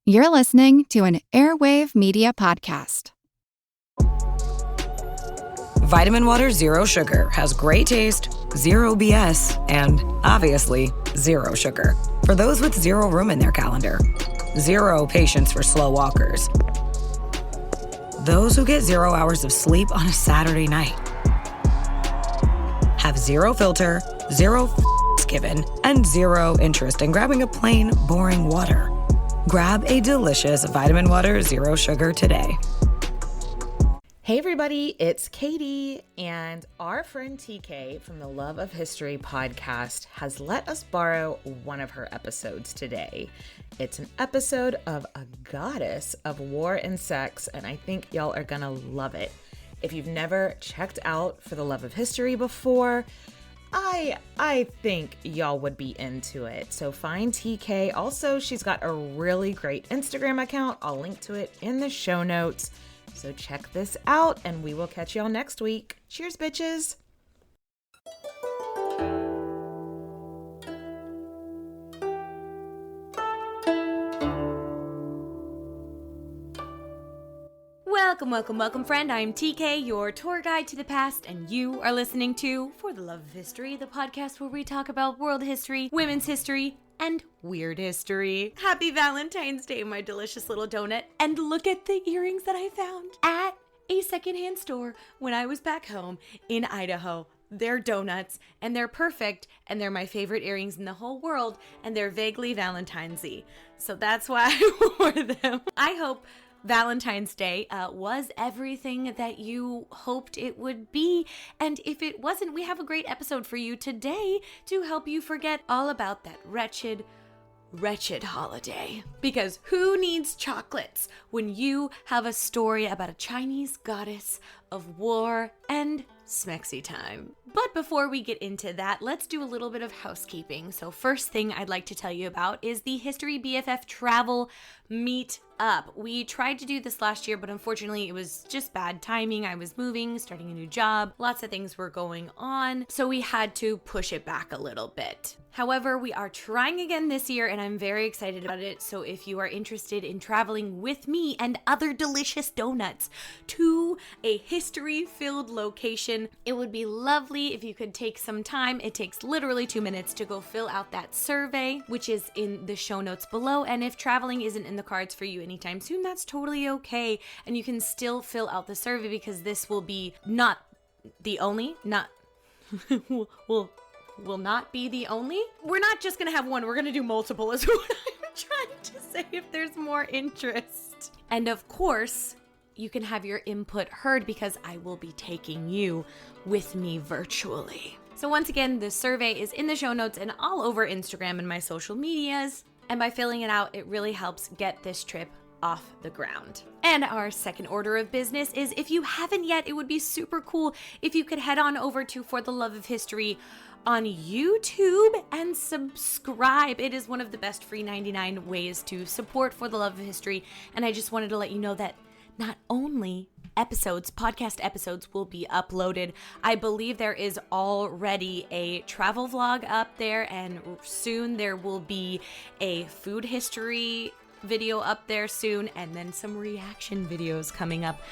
You're listening to an Airwave Media Podcast. Vitamin Water Zero Sugar has great taste, zero BS, and obviously zero sugar. For those with zero room in their calendar, zero patience for slow walkers, those who get 0 hours of sleep on a Saturday night, have zero filter, zero given, and zero interest in grabbing a plain, boring water. Grab a delicious Vitamin Water Zero Sugar today. Hey everybody, it's Katie, and our friend TK from the Love of History podcast has let us borrow one of her episodes today. It's an episode of a goddess of war and sex, and I think y'all are gonna love it. If you've never checked out For the Love of History before, I think y'all would be into it. So find TK. Also, she's got a really great Instagram account. I'll link to it in the show notes. So check this out, and we will catch y'all next week. Cheers, bitches. Welcome, friend. I'm TK, your tour guide to the past, and you are listening to For the Love of History, the podcast where we talk about world history, women's history, and weird history. Happy Valentine's Day, my delicious little donut. And look at the earrings that I found at a secondhand store when I was back home in Idaho. They're donuts, and they're perfect, and they're my favorite earrings in the whole world, and they're vaguely Valentine's-y. So that's why I wore them. I hope Valentine's Day was everything that you hoped it would be. And if it wasn't, we have a great episode for you today to help you forget all about that wretched holiday. Because who needs chocolates when you have a story about a Chinese goddess of war and smexy time? But before we get into that, let's do a little bit of housekeeping. So first thing I'd like to tell you about is the History BFF Travel Meet Up. We tried to do this last year, but unfortunately it was just bad timing. I was moving, starting a new job, lots of things were going on, so we had to push it back a little bit. However, we are trying again this year, and I'm very excited about it. So if you are interested in traveling with me and other delicious donuts to a history-filled location, it would be lovely if you could take some time. It takes literally 2 minutes to go fill out that survey, which is in the show notes below. And if traveling isn't in the cards for you anytime soon, that's totally okay. And you can still fill out the survey, because this will be not the only, will not be the only. We're not just gonna have one, we're gonna do multiple is what I'm trying to say, if there's more interest. And of course, you can have your input heard, because I will be taking you with me virtually. So once again, the survey is in the show notes and all over Instagram and my social medias. And by filling it out, it really helps get this trip off the ground. And our second order of business is, if you haven't yet, it would be super cool if you could head on over to For the Love of History on YouTube and subscribe. It is one of the best free 99 ways to support For the Love of History. And I just wanted to let you know that not only podcast episodes will be uploaded, I believe there is already a travel vlog up there, and soon there will be a food history video up there soon, and then some reaction videos coming up.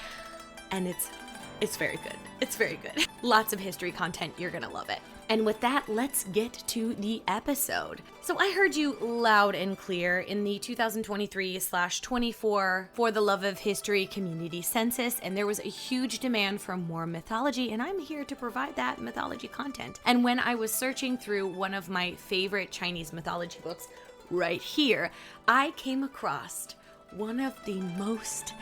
And it's very good. It's very good. Lots of history content. You're gonna love it. And with that, let's get to the episode. So I heard you loud and clear in the 2023/24 For the Love of History community census, and there was a huge demand for more mythology, and I'm here to provide that mythology content. And when I was searching through one of my favorite Chinese mythology books right here, I came across one of the most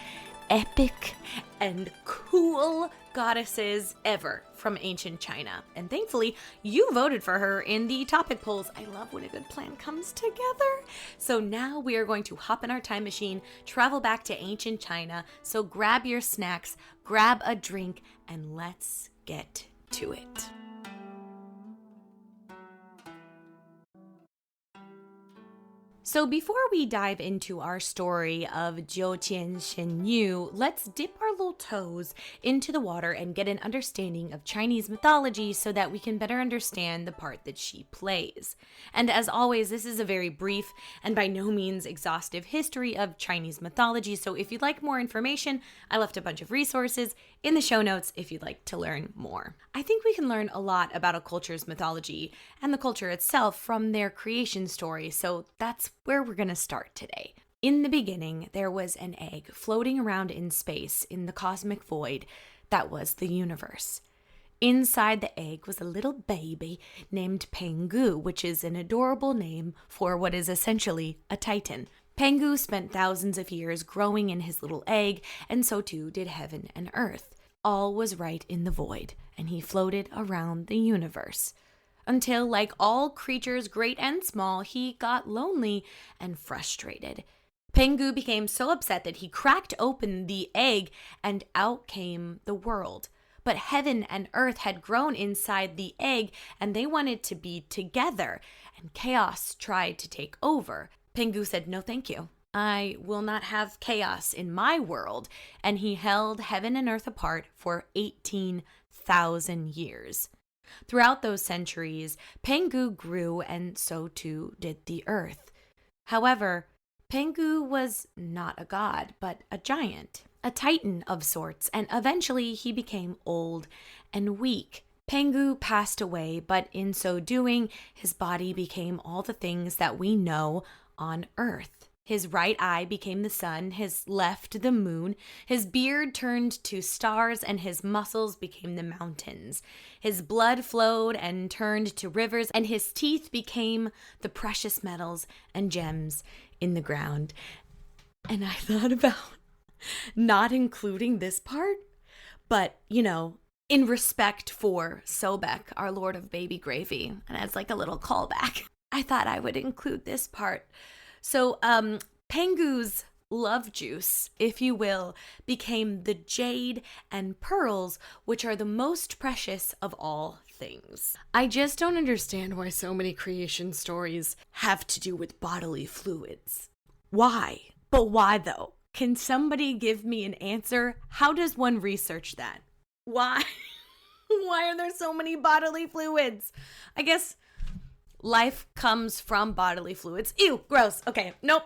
epic and cool goddesses ever from ancient China. And thankfully, you voted for her in the topic polls. I love when a good plan comes together. So now we are going to hop in our time machine, travel back to ancient China. So grab your snacks, grab a drink, and let's get to it. So before we dive into our story of Jiutian Xuannü, let's dip our little toes into the water and get an understanding of Chinese mythology so that we can better understand the part that she plays. And as always, this is a very brief and by no means exhaustive history of Chinese mythology, so if you'd like more information, I left a bunch of resources in the show notes if you'd like to learn more. I think we can learn a lot about a culture's mythology and the culture itself from their creation story, so that's where we're going to start today. In the beginning, there was an egg floating around in space in the cosmic void that was the universe. Inside the egg was a little baby named Pangu, which is an adorable name for what is essentially a titan. Pangu spent thousands of years growing in his little egg, and so too did heaven and earth. All was right in the void, and he floated around the universe. Until, like all creatures great and small, he got lonely and frustrated. Pangu became so upset that he cracked open the egg and out came the world. But heaven and earth had grown inside the egg and they wanted to be together, and chaos tried to take over. Pangu said, "No, thank you. I will not have chaos in my world." And he held heaven and earth apart for 18,000 years. Throughout those centuries, Pangu grew and so too did the earth. However, Pangu was not a god, but a giant, a titan of sorts, and eventually he became old and weak. Pangu passed away, but in so doing, his body became all the things that we know on Earth. His right eye became the sun, his left the moon, his beard turned to stars, and his muscles became the mountains. His blood flowed and turned to rivers, and his teeth became the precious metals and gems in the ground. And I thought about not including this part, but, in respect for Sobek, our Lord of Baby Gravy, and as like a little callback, I thought I would include this part. So, Pangu's love juice, if you will, became the jade and pearls, which are the most precious of all things. I just don't understand why so many creation stories have to do with bodily fluids. Why? But why though? Can somebody give me an answer? How does one research that? Why? Why are there so many bodily fluids? I guess life comes from bodily fluids. Ew, gross. Okay, nope.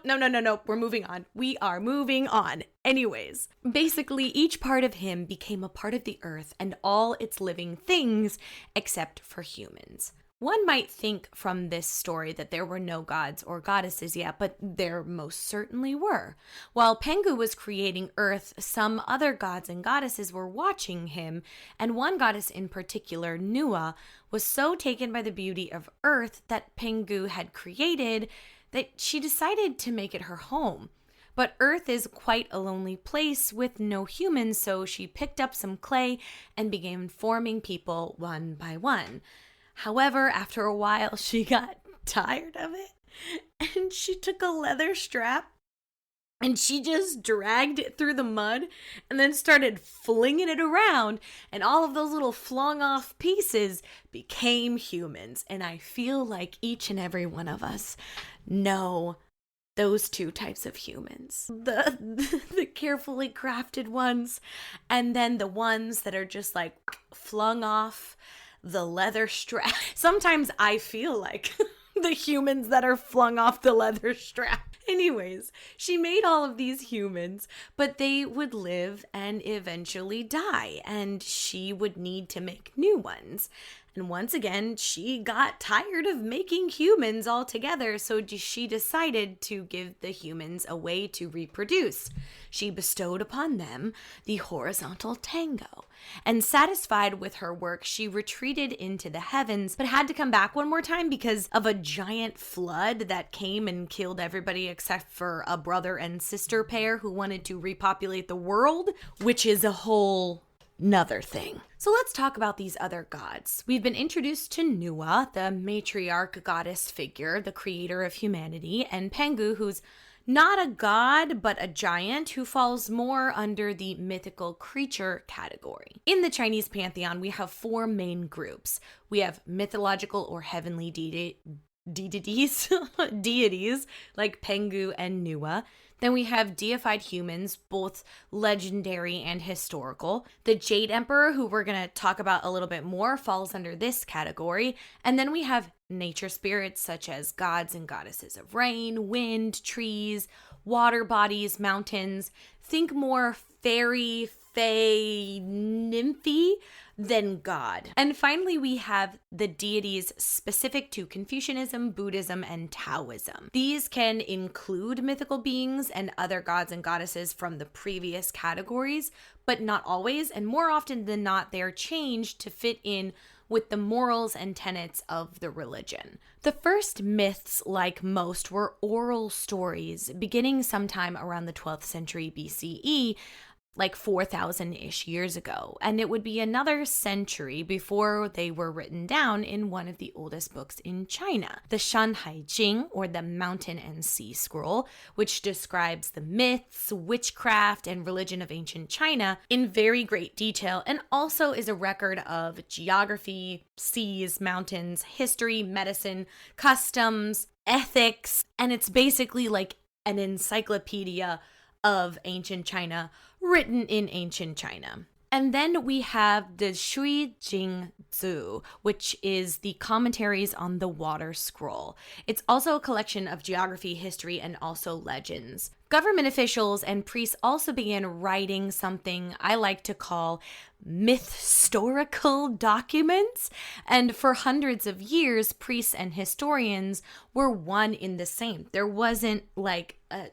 We're moving on. We are moving on. Anyways, basically each part of him became a part of the earth and all its living things except for humans. One might think from this story that there were no gods or goddesses yet, but there most certainly were. While Pangu was creating Earth, some other gods and goddesses were watching him, and one goddess in particular, Nüwa, was so taken by the beauty of Earth that Pangu had created that she decided to make it her home. But Earth is quite a lonely place with no humans, so she picked up some clay and began forming people one by one. However, after a while, she got tired of it, and she took a leather strap and she just dragged it through the mud and then started flinging it around, and all of those little flung off pieces became humans. And I feel like each and every one of us know those two types of humans, the carefully crafted ones, and then the ones that are just like flung off the leather strap. Sometimes I feel like the humans that are flung off the leather strap. Anyways, she made all of these humans, but they would live and eventually die, and she would need to make new ones. And once again, she got tired of making humans altogether, so she decided to give the humans a way to reproduce. She bestowed upon them the horizontal tango. And satisfied with her work, she retreated into the heavens, but had to come back one more time because of a giant flood that came and killed everybody except for a brother and sister pair who wanted to repopulate the world, which is a whole another thing. So let's talk about these other gods. We've been introduced to Nüwa, the matriarch goddess figure, the creator of humanity, and Pangu, who's not a god, but a giant who falls more under the mythical creature category. In the Chinese pantheon, we have four main groups. We have mythological or heavenly deities like Pengu and Nüwa. Then we have deified humans, both legendary and historical. The Jade Emperor, who we're going to talk about a little bit more, falls under this category. And then we have nature spirits such as gods and goddesses of rain, wind, trees, water bodies, mountains. Think more fairy, fae, nymphy than God. And finally, we have the deities specific to Confucianism, Buddhism, and Taoism. These can include mythical beings and other gods and goddesses from the previous categories, but not always. And more often than not, they're changed to fit in with the morals and tenets of the religion. The first myths, like most, were oral stories beginning sometime around the 12th century BCE, like 4,000-ish years ago. And it would be another century before they were written down in one of the oldest books in China, the Shanhai Jing, or the Mountain and Sea Scroll, which describes the myths, witchcraft, and religion of ancient China in very great detail, and also is a record of geography, seas, mountains, history, medicine, customs, ethics, and it's basically like an encyclopedia of ancient China written in ancient China. And then we have the Shui Jing Zu, which is the commentaries on the Water Scroll. It's also a collection of geography, history, and also legends. Government officials and priests also began writing something I like to call mythstorical documents. And for hundreds of years, priests and historians were one in the same. There wasn't like a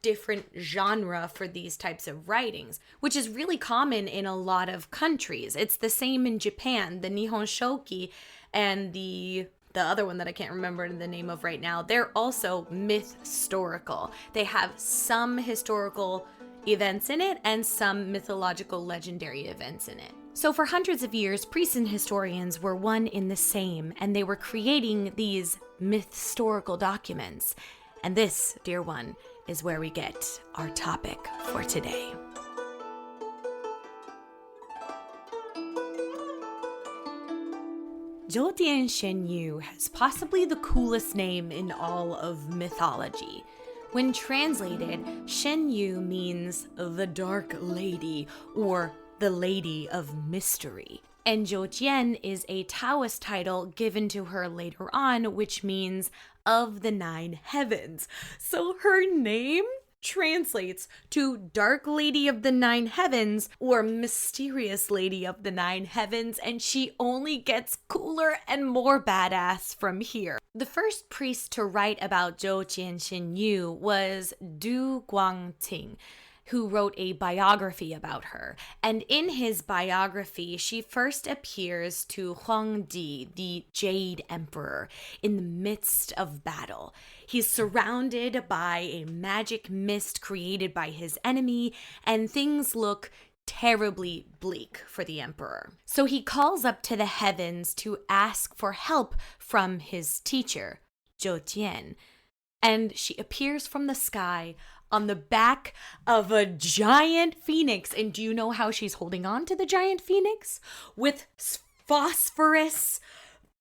different genre for these types of writings, which is really common in a lot of countries. It's the same in Japan. The Nihon Shoki and the other one that I can't remember the name of right now, they're also mythstorical. They have some historical events in it and some mythological legendary events in it. So for hundreds of years, priests and historians were one in the same, and they were creating these mythstorical documents. And this, dear one, is where we get our topic for today. Jiutian Xuannü has possibly the coolest name in all of mythology. When translated, Xuannü means the Dark Lady or the Lady of Mystery. And Jiutian is a Taoist title given to her later on, which means of the 9 heavens. So her name translates to Dark Lady of the 9 Heavens or Mysterious Lady of the 9 Heavens, and she only gets cooler and more badass from here. The first priest to write about Jiutian Xuannü was Du Guangqing, who wrote a biography about her. And in his biography, she first appears to Huangdi, the Jade Emperor, in the midst of battle. He's surrounded by a magic mist created by his enemy, and things look terribly bleak for the emperor. So he calls up to the heavens to ask for help from his teacher, Jiutian. And she appears from the sky on the back of a giant phoenix. And do you know how she's holding on to the giant phoenix? With phosphorus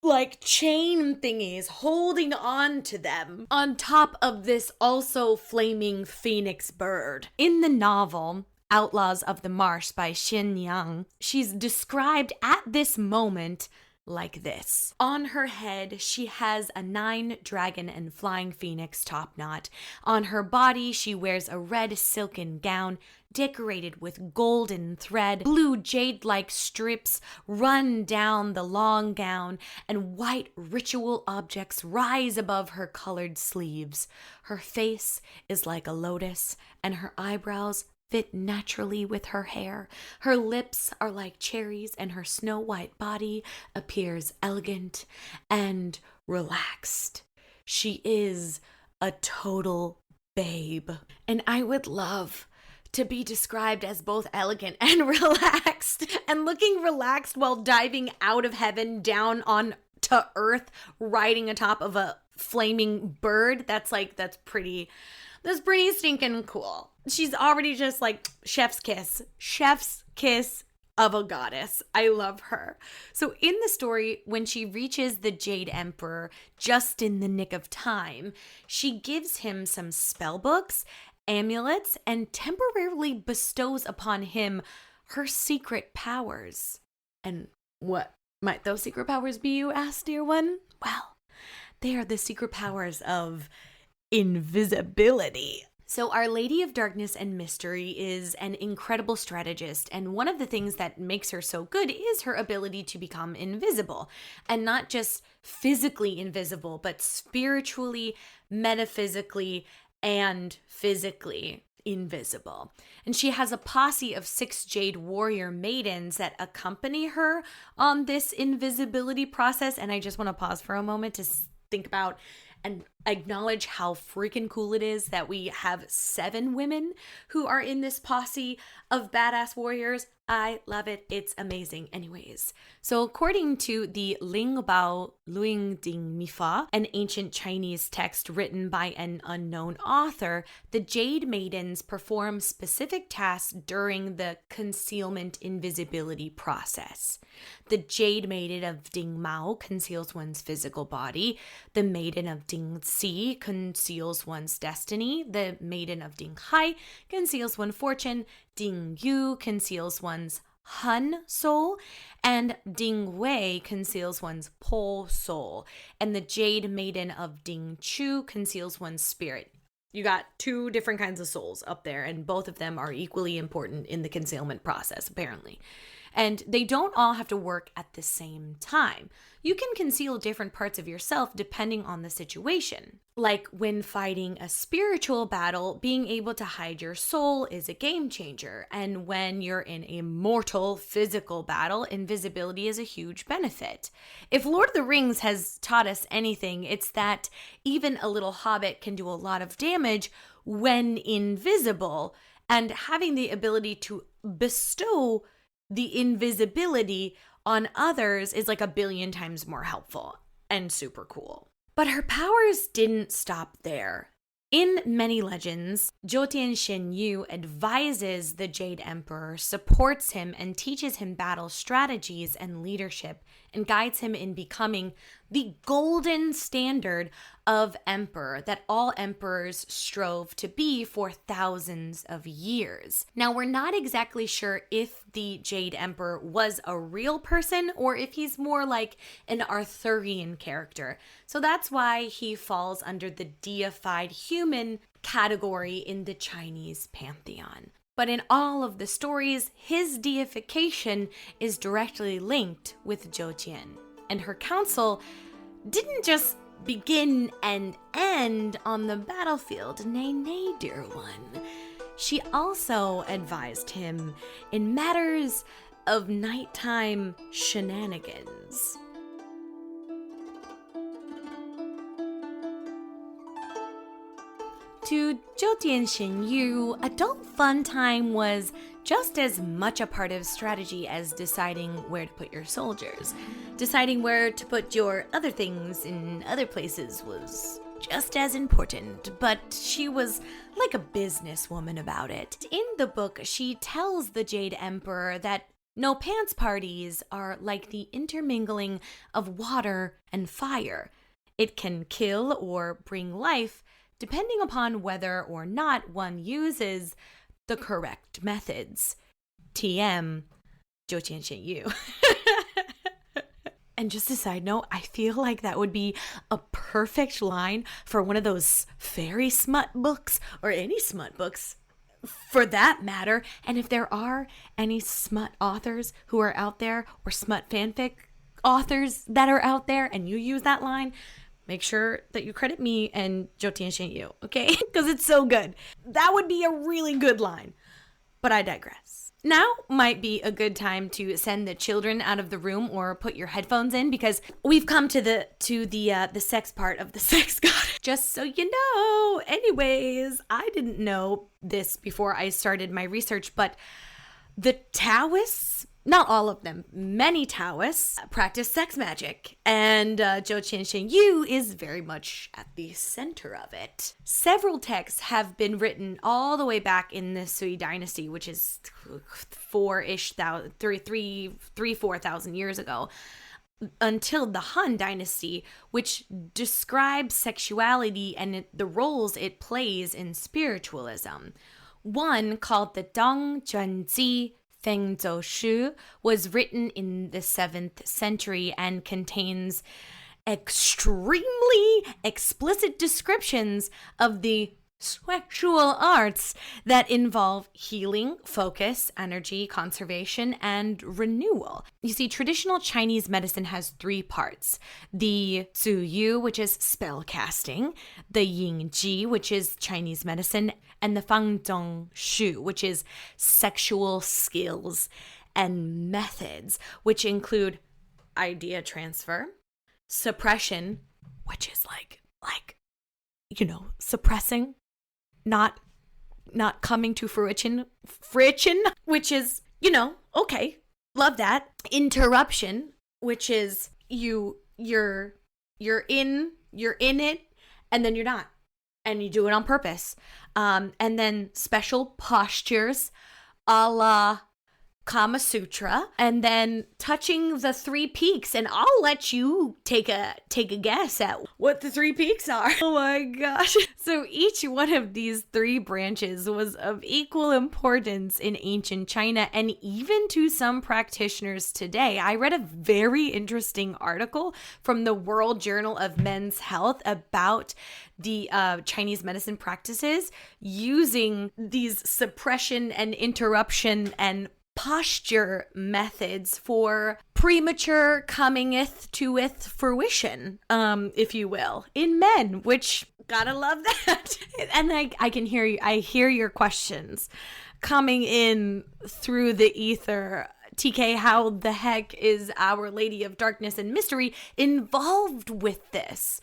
like chain thingies holding on to them on top of this also flaming phoenix bird. In the novel Outlaws of the Marsh by Xin Yang, she's described at this moment like this. On her head, she has a 9 dragon and flying phoenix top knot. On her body, she wears a red silken gown decorated with golden thread. Blue jade-like strips run down the long gown, and white ritual objects rise above her colored sleeves. Her face is like a lotus, and her eyebrows fit naturally with her hair. Her lips are like cherries, and her snow-white body appears elegant and relaxed. She is a total babe. And I would love to be described as both elegant and relaxed, and looking relaxed while diving out of heaven down on to earth, riding atop of a flaming bird. That's pretty stinking cool. She's already just like chef's kiss of a goddess. I love her. So in the story, when she reaches the Jade Emperor just in the nick of time, she gives him some spell books, amulets, and temporarily bestows upon him her secret powers. And what might those secret powers be, you ask, dear one? Well, they are the secret powers of invisibility. So Our Lady of Darkness and Mystery is an incredible strategist, and one of the things that makes her so good is her ability to become invisible, and not just physically invisible, but spiritually, metaphysically, and physically invisible. And she has a posse of 6 jade warrior maidens that accompany her on this invisibility process, and I just want to pause for a moment to think about and acknowledge how freaking cool it is that we have 7 women who are in this posse of badass warriors. I love it. It's amazing. Anyways, so according to the Lingbao Luing Ding Mifa, an ancient Chinese text written by an unknown author, the Jade Maidens perform specific tasks during the concealment invisibility process. The Jade Maiden of Ding Mao conceals one's physical body. The Maiden of Ding Si conceals one's destiny. The Maiden of Ding Hai conceals one's fortune. Ding Yu conceals one's Han soul, and Ding Wei conceals one's Po soul, and the Jade Maiden of Ding Chu conceals one's spirit. You got 2 different kinds of souls up there, and both of them are equally important in the concealment process, apparently. And they don't all have to work at the same time. You can conceal different parts of yourself depending on the situation. Like when fighting a spiritual battle, being able to hide your soul is a game changer. And when you're in a mortal physical battle, invisibility is a huge benefit. If Lord of the Rings has taught us anything, it's that even a little hobbit can do a lot of damage when invisible, and having the ability to bestow the invisibility on others is like a billion times more helpful and super cool. But her powers didn't stop there. In many legends, Jiutian Xuannü advises the Jade Emperor, supports him, and teaches him battle strategies and leadership, and guides him in becoming the golden standard of emperor that all emperors strove to be for thousands of years. Now, we're not exactly sure if the Jade Emperor was a real person or if he's more like an Arthurian character. So that's why he falls under the deified human category in the Chinese pantheon. But in all of the stories, his deification is directly linked with Jiutian. And her counsel didn't just begin and end on the battlefield. Nay, nay, dear one. She also advised him in matters of nighttime shenanigans. To Jiutian Xuannü, adult fun time was just as much a part of strategy as deciding where to put your soldiers. Deciding where to put your other things in other places was just as important, but she was like a businesswoman about it. In the book, she tells the Jade Emperor that no pants parties are like the intermingling of water and fire. It can kill or bring life, depending upon whether or not one uses the correct methods. TM, Jiutian Xuannü. And just a side note, I feel like that would be a perfect line for one of those fairy smut books, or any smut books for that matter. And if there are any smut authors who are out there, or smut fanfic authors that are out there, and you use that line, make sure that you credit me and Jiutian Xuannü, okay? Because it's so good. That would be a really good line. But I digress. Now might be a good time to send the children out of the room or put your headphones in, because we've come to the sex part of the sex goddess. Just so you know. Anyways, I didn't know this before I started my research, but the Taoists not all of them, many Taoists practice sex magic, and Jiutian Xuannü is very much at the center of it. Several texts have been written all the way back in the Sui dynasty, which is 4,000 years ago, until the Han dynasty, which describes sexuality and the roles it plays in spiritualism. One, called the Dong Zhuanzi Feng Zhou Shu, was written in the 7th century and contains extremely explicit descriptions of the sexual arts that involve healing, focus, energy, conservation, and renewal. You see, traditional Chinese medicine has 3 parts. The Zuyu, which is spell casting, the Yingji, which is Chinese medicine, and the Fangzhong Shu, which is sexual skills and methods, which include idea transfer, suppression, which is like suppressing, not coming to fruition, which is, okay, love that. Interruption, which is you're in it, and then you're not, and you do it on purpose. And then special postures, a la Kama Sutra, and then touching the 3 peaks, and I'll let you take a guess at what the 3 peaks are. Oh my gosh. So each one of these 3 branches was of equal importance in ancient China and even to some practitioners today. I read a very interesting article from the World Journal of Men's Health about the Chinese medicine practices using these suppression and interruption and posture methods for premature comingeth to fruition, if you will, in men, which gotta love that. And I can hear you. I hear your questions coming in through the ether. TK, how the heck is Our Lady of Darkness and Mystery involved with this?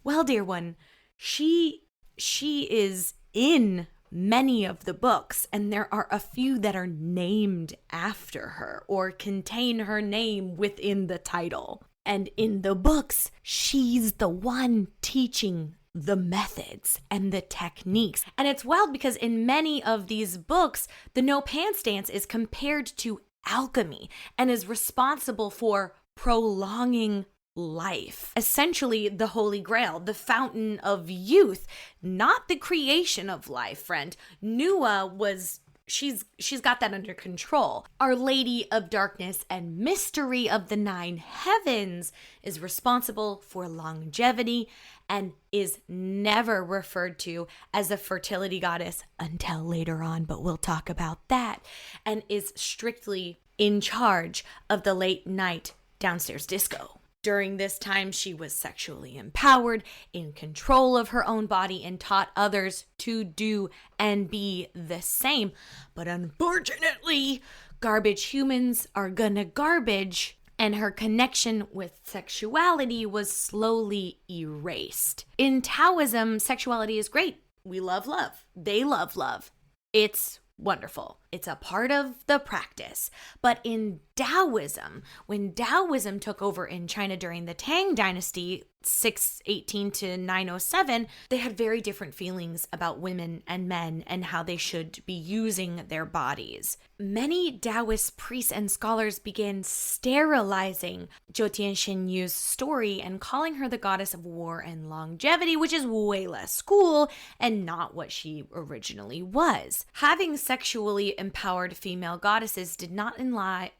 Well, dear one, she is in many of the books, and there are a few that are named after her or contain her name within the title. And in the books, she's the one teaching the methods and the techniques. And it's wild because in many of these books, the no pants dance is compared to alchemy and is responsible for prolonging life. Essentially, the Holy Grail, the fountain of youth, not the creation of life, friend. Nüwa she's got that under control. Our Lady of Darkness and Mystery of the 9 Heavens is responsible for longevity and is never referred to as a fertility goddess until later on, but we'll talk about that, and is strictly in charge of the late night downstairs disco. During this time, she was sexually empowered, in control of her own body, and taught others to do and be the same. But unfortunately, garbage humans are gonna garbage, and her connection with sexuality was slowly erased. In Taoism, sexuality is great. We love love. They love love. It's wonderful. It's a part of the practice. But in Taoism, when Taoism took over in China during the Tang Dynasty, 618 to 907, they had very different feelings about women and men and how they should be using their bodies. Many Taoist priests and scholars began sterilizing Jiutian Xuannü's story and calling her the goddess of war and longevity, which is way less cool and not what she originally was. Having sexually empowered female goddesses did not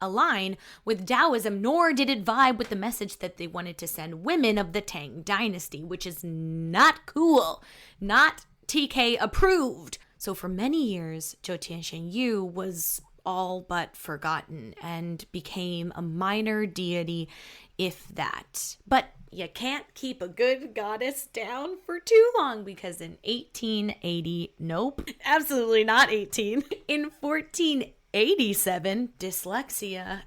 align with Taoism, nor did it vibe with the message that they wanted to send women of the Tang Dynasty, which is not cool, not TK approved. So for many years, Jiutian Xuannü was all but forgotten and became a minor deity, if that. But you can't keep a good goddess down for too long, because in 1880, nope, absolutely not 18. In 1487, dyslexia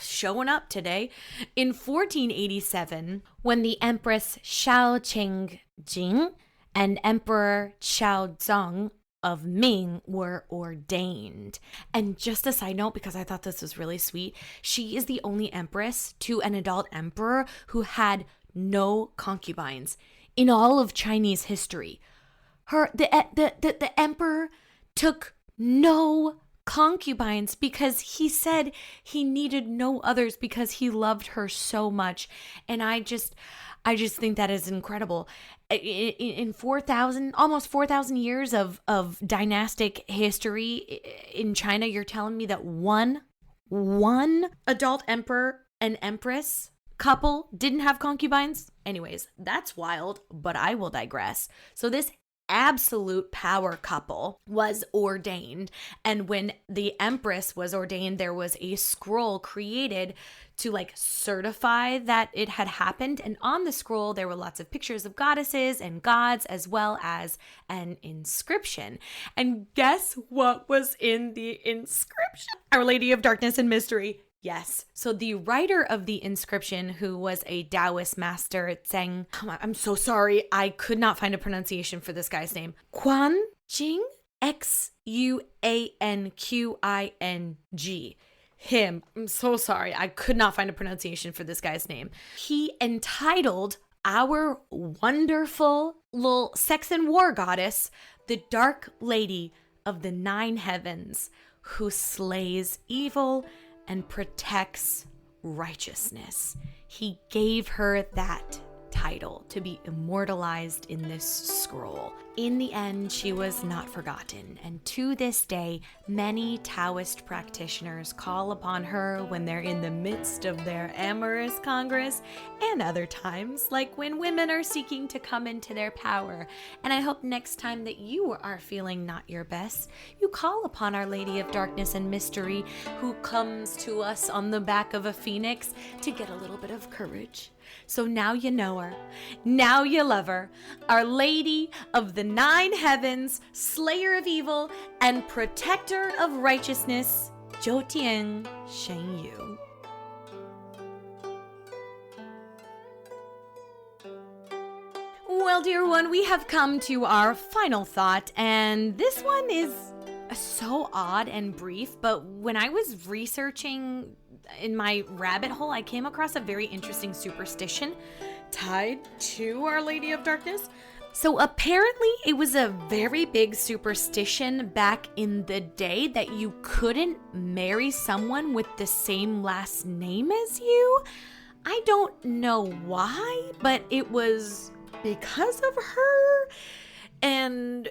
showing up today. In 1487, when the Empress Xiao Qingjing and Emperor Xiao Zong of Ming were ordained. And just a side note, because I thought this was really sweet, she is the only empress to an adult emperor who had no concubines in all of Chinese history. The emperor took no concubines because he said he needed no others because he loved her so much. And I just think that is incredible. In 4,000, almost 4,000 years of dynastic history in China, you're telling me that one adult emperor and empress couple didn't have concubines? Anyways, that's wild, but I will digress. So this absolute power couple was ordained, and when the empress was ordained, there was a scroll created to like certify that it had happened, and on the scroll there were lots of pictures of goddesses and gods as well as an inscription. And guess what was in the inscription? Our Lady of Darkness and Mystery. Yes. So the writer of the inscription, who was a Taoist master, Zheng, I'm so sorry, I could not find a pronunciation for this guy's name. Quan Jing, Xuanqing. Him. I'm so sorry, I could not find a pronunciation for this guy's name. He entitled our wonderful little sex and war goddess, the Dark Lady of the Nine Heavens, who slays evil and protects righteousness. He gave her that title to be immortalized in this scroll. In the end, she was not forgotten, and to this day, many Taoist practitioners call upon her when they're in the midst of their amorous congress, and other times, like when women are seeking to come into their power. And I hope next time that you are feeling not your best, you call upon Our Lady of Darkness and Mystery, who comes to us on the back of a phoenix to get a little bit of courage. So now you know her. Now you love her. Our Lady of the Nine Heavens, Slayer of Evil, and Protector of Righteousness, Jiutian Xuannü. Well, dear one, we have come to our final thought, and this one is so odd and brief, but when I was researching in my rabbit hole, I came across a very interesting superstition tied to Our Lady of Darkness. So apparently it was a very big superstition back in the day that you couldn't marry someone with the same last name as you. I don't know why, but it was because of her. And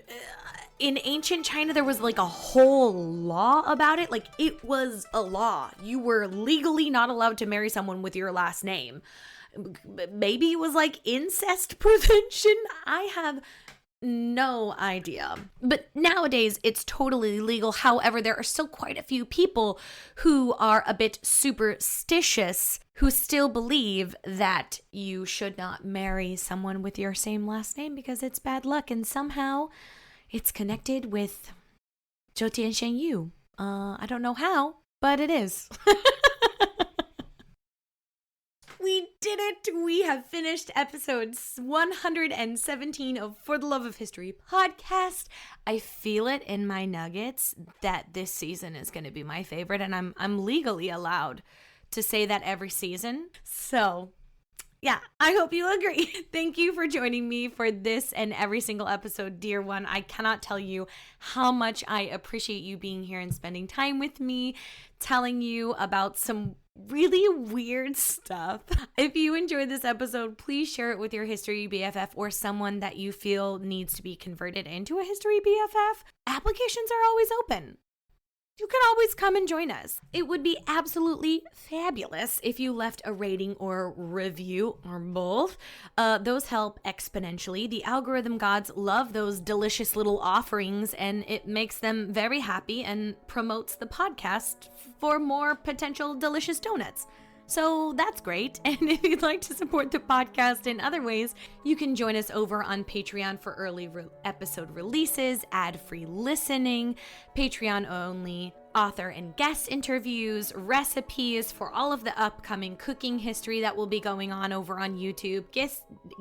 in ancient China, there was like a whole law about it. Like, it was a law. You were legally not allowed to marry someone with your last name. Maybe it was like incest prevention. I have no idea. But nowadays, it's totally legal. However, there are still quite a few people who are a bit superstitious, who still believe that you should not marry someone with your same last name because it's bad luck, and somehow it's connected with Jiutian Xuannü. I don't know how, but it is. We did it! We have finished episode 117 of For the Love of History podcast. I feel it in my nuggets that this season is going to be my favorite, and I'm legally allowed to say that every season. So, yeah, I hope you agree. Thank you for joining me for this and every single episode, dear one. I cannot tell you how much I appreciate you being here and spending time with me, telling you about some really weird stuff. If you enjoyed this episode, please share it with your history BFF or someone that you feel needs to be converted into a history BFF. Applications are always open. You can always come and join us. It would be absolutely fabulous if you left a rating or review or both. Those help exponentially. The algorithm gods love those delicious little offerings, and it makes them very happy and promotes the podcast for more potential delicious donuts. So that's great. And if you'd like to support the podcast in other ways, you can join us over on Patreon for early episode releases, ad-free listening, Patreon only author and guest interviews, recipes for all of the upcoming cooking history that will be going on over on YouTube,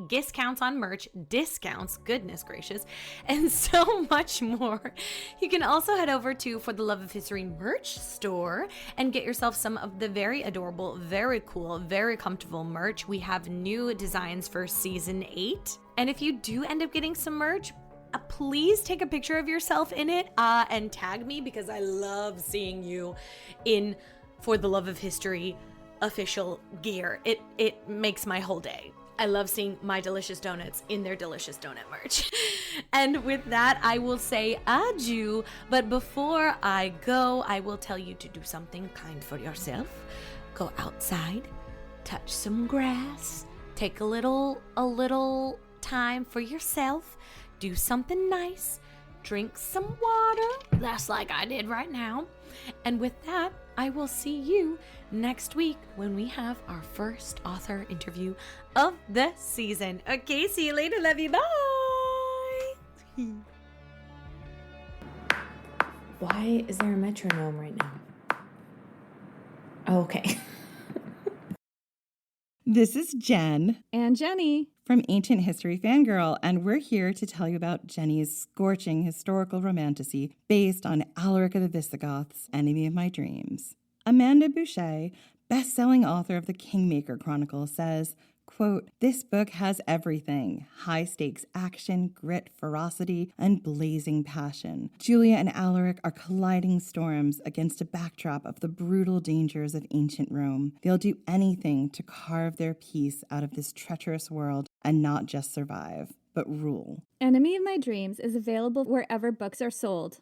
discounts on merch, discounts, goodness gracious, and so much more. You can also head over to For the Love of History merch store and get yourself some of the very adorable, very cool, very comfortable merch. We have new designs for season 8. And if you do end up getting some merch, please take a picture of yourself in it and tag me, because I love seeing you in For the Love of History official gear. It makes my whole day. I love seeing my delicious donuts in their delicious donut merch. And with that, I will say adieu. But before I go, I will tell you to do something kind for yourself. Go outside, touch some grass, take a little time for yourself. Do something nice, drink some water, that's like I did right now. And with that, I will see you next week when we have our first author interview of the season. Okay, see you later, love you, bye! Why is there a metronome right now? Oh, okay. This is Jen and Jenny from Ancient History Fangirl, and we're here to tell you about Jenny's scorching historical romantasy based on Alaric of the Visigoths' Enemy of My Dreams. Amanda Boucher, best-selling author of the Kingmaker Chronicle, says, quote, "This book has everything: high-stakes action, grit, ferocity, and blazing passion. Julia and Alaric are colliding storms against a backdrop of the brutal dangers of ancient Rome. They'll do anything to carve their piece out of this treacherous world and not just survive, but rule." Enemy of My Dreams is available wherever books are sold.